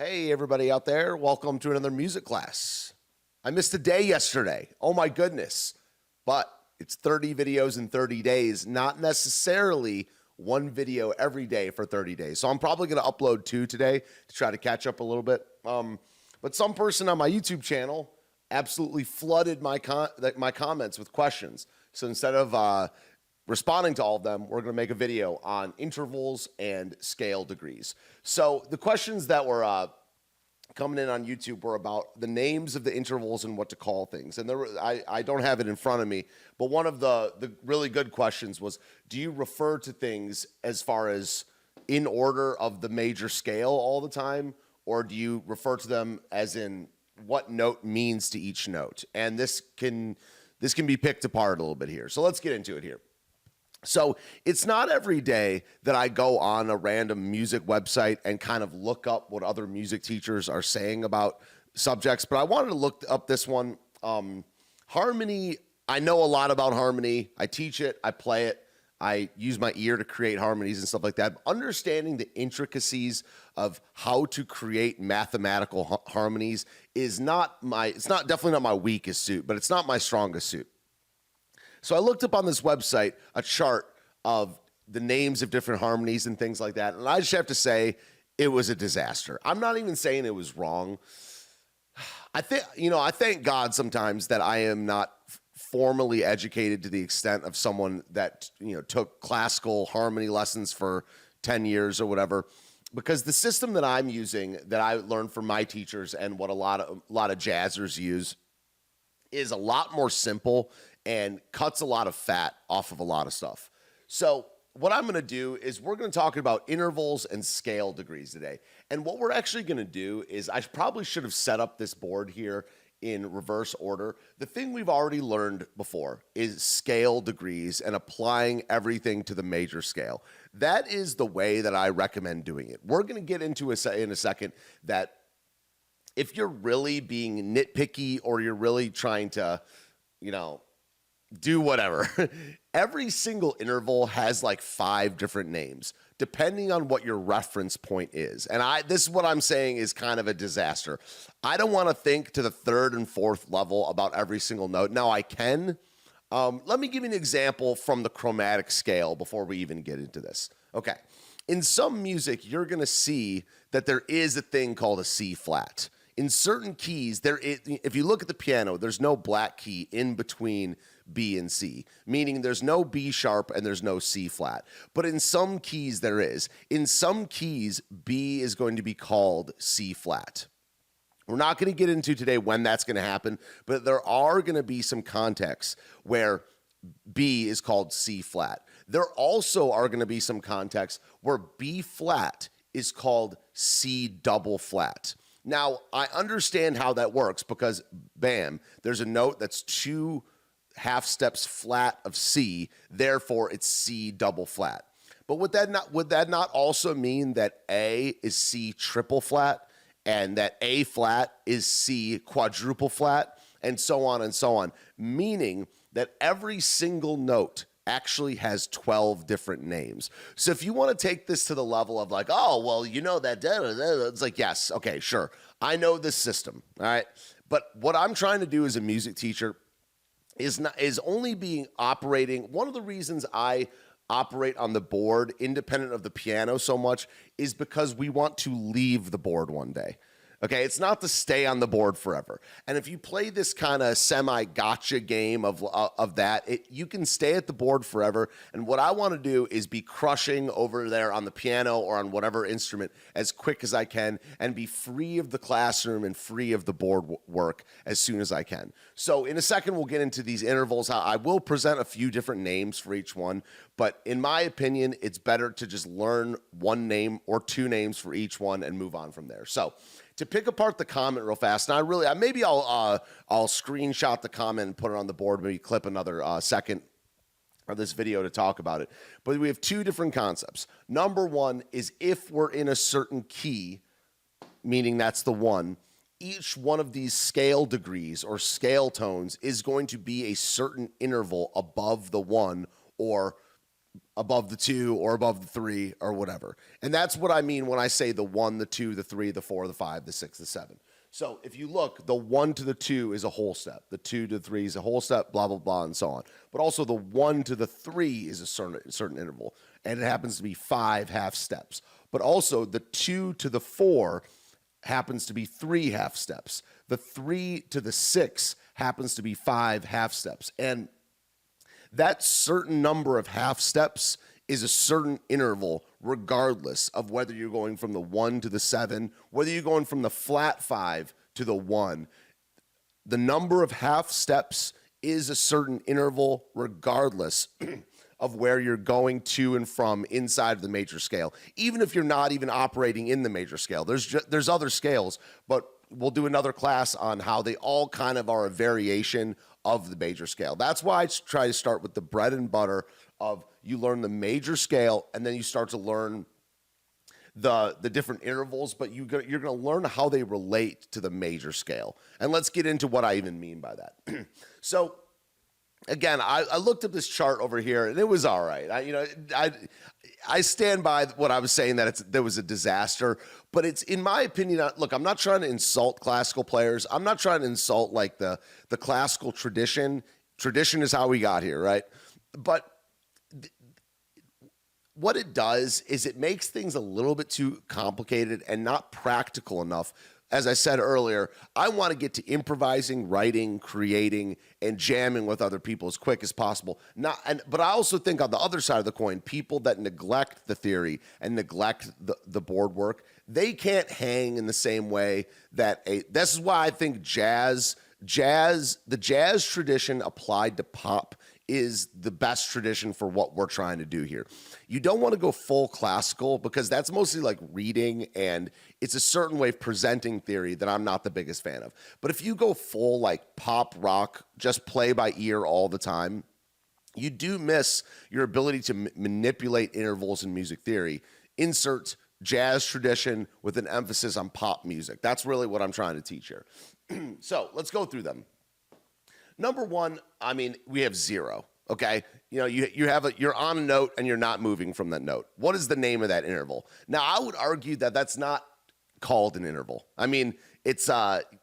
Hey, everybody out there. Welcome to another music class. I missed a day yesterday. Oh my goodness. But it's 30 videos in 30 days, not necessarily one video every day for 30 days. So I'm probably going to upload two today to try to catch up a little bit. But some person on my YouTube channel absolutely flooded my comments with questions. So instead of responding to all of them, we're going to make a video on intervals and scale degrees. So the questions that were coming in on YouTube were about the names of the intervals and what to call things. And I don't have it in front of me, but one of the really good questions was, do you refer to things as far as in order of the major scale all the time, or do you refer to them as in what note means to each note? And this can be picked apart a little bit here. So let's get into it here. So it's not every day that I go on a random music website and kind of look up what other music teachers are saying about subjects, but I wanted to look up this one. Harmony, I know a lot about harmony. I teach it, I play it, I use my ear to create harmonies and stuff like that. But understanding the intricacies of how to create mathematical harmonies is definitely not my weakest suit, but it's not my strongest suit. So I looked up on this website a chart of the names of different harmonies and things like that, and I just have to say it was a disaster. I'm not even saying it was wrong. I thank God sometimes that I am not formally educated to the extent of someone that took classical harmony lessons for 10 years or whatever, because the system that I'm using, that I learned from my teachers and what a lot of jazzers use, is a lot more simple and cuts a lot of fat off of a lot of stuff. So what I'm going to do is we're going to talk about intervals and scale degrees today. And what we're actually going to do is I probably should have set up this board here in reverse order. The thing we've already learned before is scale degrees and applying everything to the major scale. That is the way that I recommend doing it. We're going to get into in a second that if you're really being nitpicky or you're really trying to, do whatever, every single interval has like 5 different names, depending on what your reference point is. And this is what I'm saying is kind of a disaster. I don't want to think to the 3rd and 4th level about every single note. Now I can. Let me give you an example from the chromatic scale before we even get into this. Okay. In some music, you're going to see that there is a thing called a C flat. In certain keys, if you look at the piano, there's no black key in between B and C, meaning there's no B sharp and there's no C flat. But in some keys, there is. In some keys, B is going to be called C flat. We're not going to get into today when that's going to happen, but there are going to be some contexts where B is called C flat. There also are going to be some contexts where B flat is called C double flat. Now, I understand how that works because, bam, there's a note that's 2 half steps flat of C, therefore it's C double flat. But would that not also mean that A is C triple flat and that A flat is C quadruple flat and so on, meaning that every single note actually has 12 different names. So if you want to take this to the level of like, oh, well, it's like, yes, okay, sure. I know this system, all right? But what I'm trying to do as a music teacher is only being operating. One of the reasons I operate on the board independent of the piano so much is because we want to leave the board one day. Okay, it's not to stay on the board forever. And if you play this kind of semi-gotcha game of that, you can stay at the board forever. And what I want to do is be crushing over there on the piano or on whatever instrument as quick as I can and be free of the classroom and free of the board work as soon as I can. So in a second, we'll get into these intervals. I will present a few different names for each one, but in my opinion, it's better to just learn one name or 2 names for each one and move on from there. So to pick apart the comment real fast, and I'll screenshot the comment and put it on the board, maybe clip another second of this video to talk about it. But we have 2 different concepts. Number 1 is if we're in a certain key, meaning that's the 1, each one of these scale degrees or scale tones is going to be a certain interval above the 1 or above the 2 or above the 3 or whatever. And that's what I mean when I say the 1, the 2, the 3, the 4, the 5, the 6, the 7. So if you look, the 1 to the 2 is a whole step. The 2 to the 3 is a whole step, blah, blah, blah, and so on. But also the 1 to the 3 is a certain interval, and it happens to be 5 half steps. But also the 2 to the 4 happens to be 3 half steps. The 3 to the 6 happens to be 5 half steps. And that certain number of half steps is a certain interval, regardless of whether you're going from the 1 to the 7, whether you're going from the flat 5 to the 1. The number of half steps is a certain interval, regardless of where you're going to and from inside of the major scale. Even if you're not even operating in the major scale, there's other scales, but we'll do another class on how they all kind of are a variation of the major scale. That's why I try to start with the bread and butter of you learn the major scale, and then you start to learn the different intervals, but you're going to learn how they relate to the major scale. And let's get into what I even mean by that. So again, I looked up this chart over here, and it was all right. I stand by what I was saying, that there was a disaster, but it's, in my opinion, look, I'm not trying to insult classical players. I'm not trying to insult like the classical tradition. Tradition is how we got here, right? But what it does is it makes things a little bit too complicated and not practical enough. As I said earlier, I want to get to improvising, writing, creating, and jamming with other people as quick as possible. But I also think on the other side of the coin, people that neglect the theory and neglect the board work, they can't hang in the same way that this is why I think the jazz tradition applied to pop is the best tradition for what we're trying to do here. You don't want to go full classical because that's mostly like reading, and it's a certain way of presenting theory that I'm not the biggest fan of. But if you go full like pop rock, just play by ear all the time, you do miss your ability to manipulate intervals in music theory. Insert jazz tradition with an emphasis on pop music. That's really what I'm trying to teach here. So let's go through them. Number one, I mean, we have 0, okay? You know, you're on a note and you're not moving from that note. What is the name of that interval? Now, I would argue that that's not called an interval. I mean, it's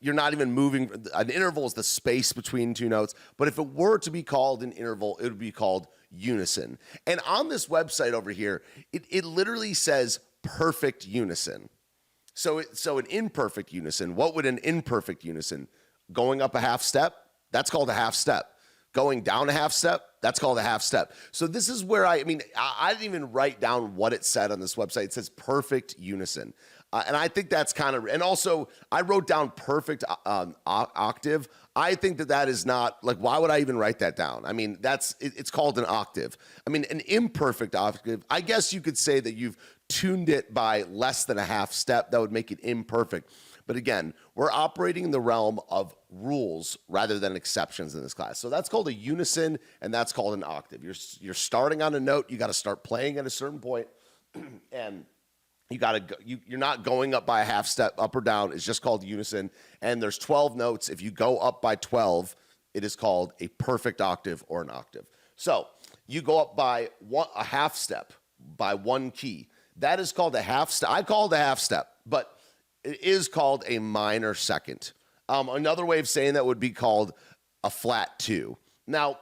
you're not even moving. An interval is the space between 2 notes. But if it were to be called an interval, it would be called unison. And on this website over here, it literally says perfect unison. So an imperfect unison, what would an imperfect unison? Going up a half step? That's called a half step. Going down a half step, that's called a half step. So this is where I didn't even write down what it said on this website. It says perfect unison. And I think that's kind of, and also I wrote down perfect octave. I think that is not, like, why would I even write that down? I mean, it's called an octave. I mean, an imperfect octave, I guess you could say that you've tuned it by less than a half step. That would make it imperfect. But again, we're operating in the realm of rules rather than exceptions in this class. So that's called a unison, and that's called an octave. You're starting on a note. You got to start playing at a certain point, and you're not going up by a half step up or down. It's just called unison. And there's 12 notes. If you go up by 12, it is called a perfect octave or an octave. So you go up by a half step by 1 key. That is called a half step. I call it a half step, but it is called a minor second. Another way of saying that would be called a flat 2. Now,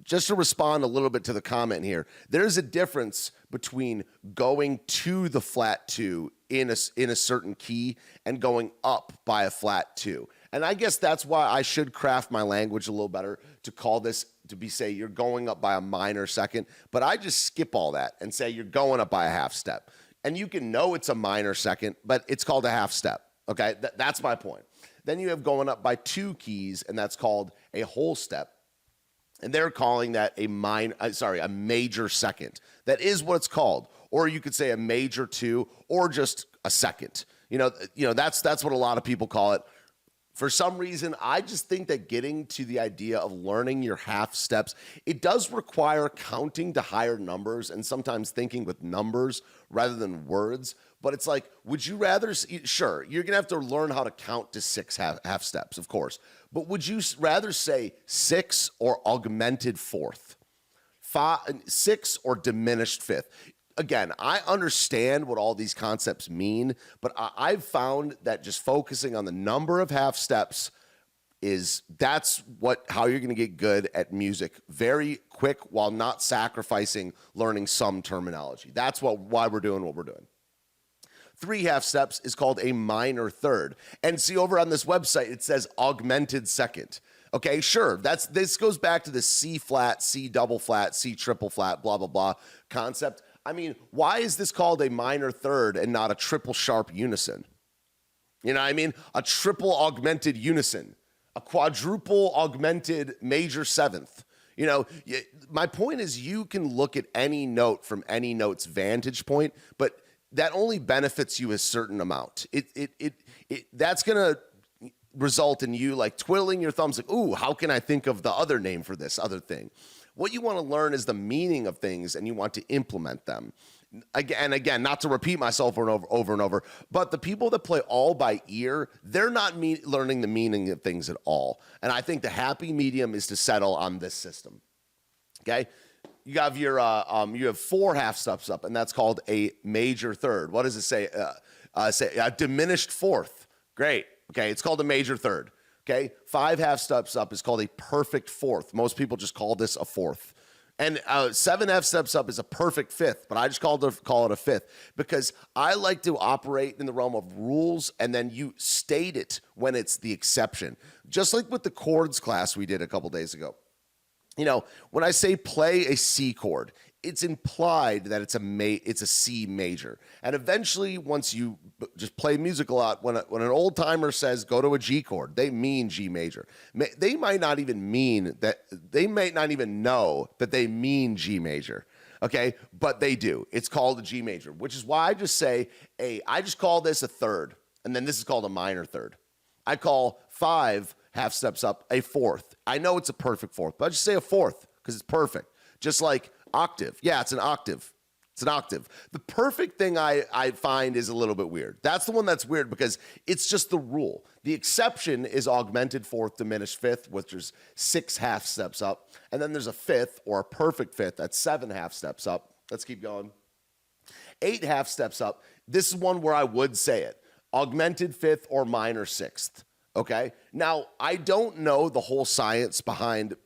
just to respond a little bit to the comment here, there's a difference between going to the flat 2 in a certain key and going up by a flat 2. And I guess that's why I should craft my language a little better to call this, say you're going up by a minor second, but I just skip all that and say you're going up by a half step. And you can know it's a minor second, but it's called a half step, okay? That's my point. Then you have going up by 2 keys, and that's called a whole step. And they're calling that a major second. That is what it's called. Or you could say a major 2, or just a second. You know, that's what a lot of people call it. For some reason, I just think that getting to the idea of learning your half steps, it does require counting to higher numbers and sometimes thinking with numbers rather than words. But it's like, would you rather, sure, you're going to have to learn how to count to 6 half steps, of course. But would you rather say 6 or augmented 4th? sixth or diminished fifth. Again, I understand what all these concepts mean, but I've found that just focusing on the number of half steps that's how you're going to get good at music very quick while not sacrificing learning some terminology. That's why we're doing what we're doing. 3 half steps is called a minor third. And see, over on this website, it says augmented second. Okay, sure. This goes back to the C flat, C double flat, C triple flat, blah, blah, blah concept. I mean, why is this called a minor third and not a triple sharp unison? You know what I mean? A triple augmented unison, a quadruple augmented major seventh. You know, my point is you can look at any note from any note's vantage point, but that only benefits you a certain amount. That's going to result in you like twiddling your thumbs like, ooh, how can I think of the other name for this other thing? What you want to learn is the meaning of things, and you want to implement them. Again, not to repeat myself over and over, but the people that play all by ear, they're not learning the meaning of things at all. And I think the happy medium is to settle on this system. Okay? You have you have 4 half steps up, and that's called a major third. What does it say? Say a diminished fourth. Great. Okay, it's called a major third. Okay, 5 half steps up is called a perfect fourth. Most people just call this a fourth. And 7 half steps up is a perfect fifth, but I just call it a fifth because I like to operate in the realm of rules, and then you state it when it's the exception. Just like with the chords class we did a couple days ago. You know, when I say play a C chord, it's implied that it's a C major. And eventually, once you just play music a lot, when an old timer says go to a G chord, they mean G major. They might not even mean that. They might not even know that they mean G major. Okay, but they do. It's called a G major, which is why I just say I just call this a third, and then this is called a minor third. I call 5 half steps up a fourth. I know it's a perfect fourth, but I just say a fourth because it's perfect. Just like octave. Yeah, it's an octave. It's an octave. The perfect thing I find is a little bit weird. That's the one that's weird because it's just the rule. The exception is augmented fourth, diminished fifth, which is 6 half steps up. And then there's a fifth or a perfect fifth that's 7 half steps up. Let's keep going. 8 half steps up. This is one where I would say it. Augmented fifth or minor sixth. Okay? Now, I don't know the whole science behind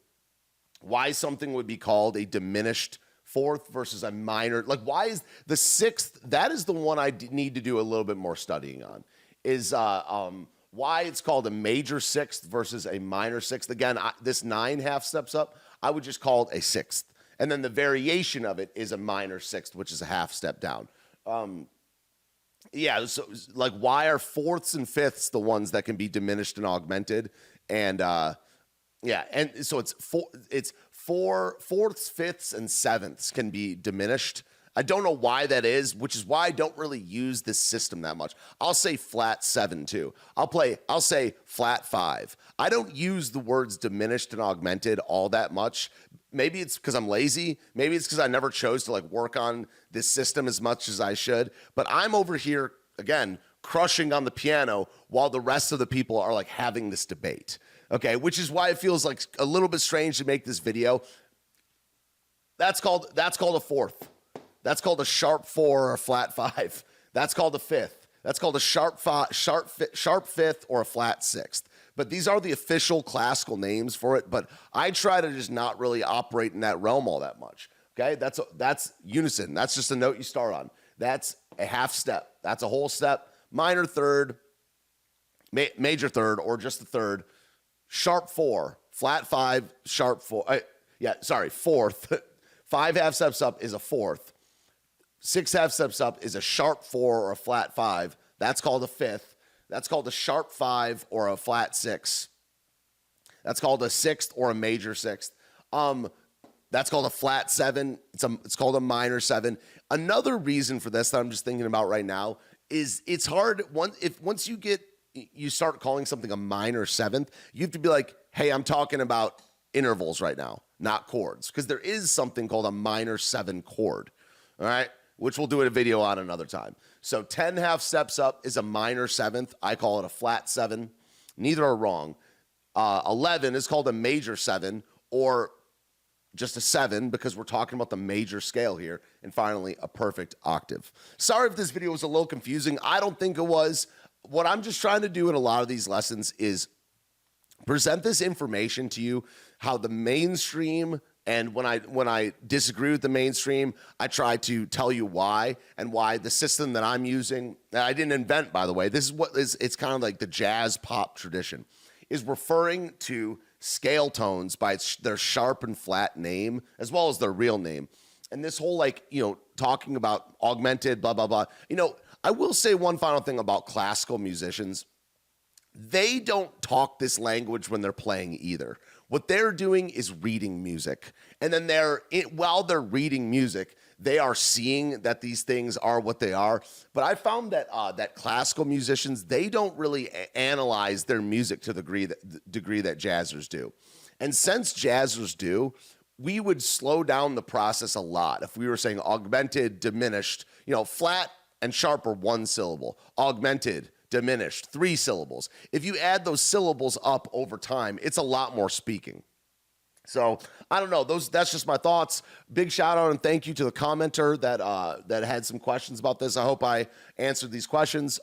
why something would be called a diminished fourth versus a minor. Like, why is the sixth? That is the one I need to do a little bit more studying on. Is why it's called a major sixth versus a minor sixth. Again, this 9 half steps up, I would just call it a sixth. And then the variation of it is a minor sixth, which is a half step down. Yeah, so like, why are fourths and fifths the ones that can be diminished and augmented? And yeah, and so it's fourths, fifths, and sevenths can be diminished. I don't know why that is, which is why I don't really use this system that much. I'll say flat 7 too. I'll say flat 5. I don't use the words diminished and augmented all that much. Maybe it's because I'm lazy. Maybe it's because I never chose to like work on this system as much as I should. But I'm over here, again, crushing on the piano while the rest of the people are like having this debate. Okay, which is why it feels like a little bit strange to make this video. That's called a fourth. That's called a sharp 4 or a flat 5. That's called a fifth. That's called a sharp fifth or a flat sixth. But these are the official classical names for it. But I try to just not really operate in that realm all that much. Okay, that's unison. That's just a note you start on. That's a half step. That's a whole step. Minor third, major third, or just the third. Sharp 4, flat 5, sharp 4. Fourth. 5 half steps up is a fourth. 6 half steps up is a sharp 4 or a flat 5. That's called a fifth. That's called a sharp 5 or a flat 6. That's called a sixth or a major sixth. That's called a flat 7. It's called a minor 7. Another reason for this that I'm just thinking about right now is it's hard once you start calling something a minor seventh, you have to be like, hey, I'm talking about intervals right now, not chords, because there is something called a minor 7 chord, all right, which we'll do a video on another time. So 10 half steps up is a minor 7th. I call it a flat 7. Neither are wrong. 11 is called a major 7, or just a 7 because we're talking about the major scale here, and finally a perfect octave. Sorry if this video was a little confusing. I don't think it was. What I'm just trying to do in a lot of these lessons is present this information to you, how the mainstream, and when I disagree with the mainstream, I try to tell you why, and why the system that I'm using, that I didn't invent, by the way, this is what is, it's kind of like the jazz pop tradition, is referring to scale tones by their sharp and flat name as well as their real name. And this whole, like, talking about augmented, blah, blah, blah. I will say one final thing about classical musicians. They don't talk this language when they're playing either. What they're doing is reading music. And then while they're reading music, they are seeing that these things are what they are. But I found that that classical musicians, they don't really analyze their music to the degree that jazzers do. And since jazzers do, we would slow down the process a lot if we were saying augmented, diminished, flat and sharp are 1 syllable, augmented, diminished, 3 syllables. If you add those syllables up over time, it's a lot more speaking. So I don't know. That's just my thoughts. Big shout out and thank you to the commenter that had some questions about this. I hope I answered these questions.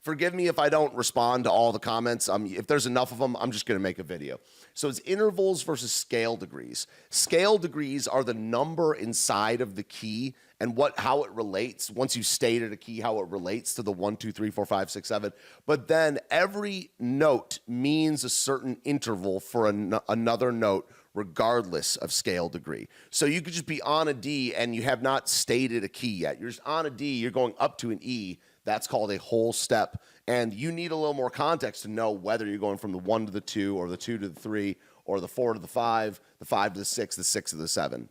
Forgive me if I don't respond to all the comments. If there's enough of them, I'm just going to make a video. So it's intervals versus scale degrees. Scale degrees are the number inside of the key and how it relates once you stated a key, how it relates to the 1, 2, 3, 4, 5, 6, 7. But then every note means a certain interval for another note, regardless of scale degree. So you could just be on a D and you have not stated a key yet. You're just on a D, you're going up to an E. That's called a whole step. And you need a little more context to know whether you're going from the 1 to the 2 or the 2 to the 3 or the 4 to the 5 to the 6 to the 7.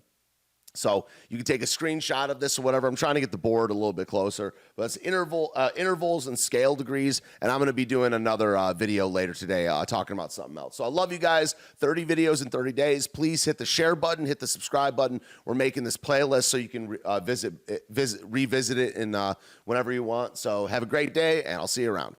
So you can take a screenshot of this or whatever. I'm trying to get the board a little bit closer. But it's intervals and scale degrees, and I'm going to be doing another video later today talking about something else. So I love you guys. 30 videos in 30 days. Please hit the share button, hit the subscribe button. We're making this playlist so you can revisit it in whenever you want. So have a great day, and I'll see you around.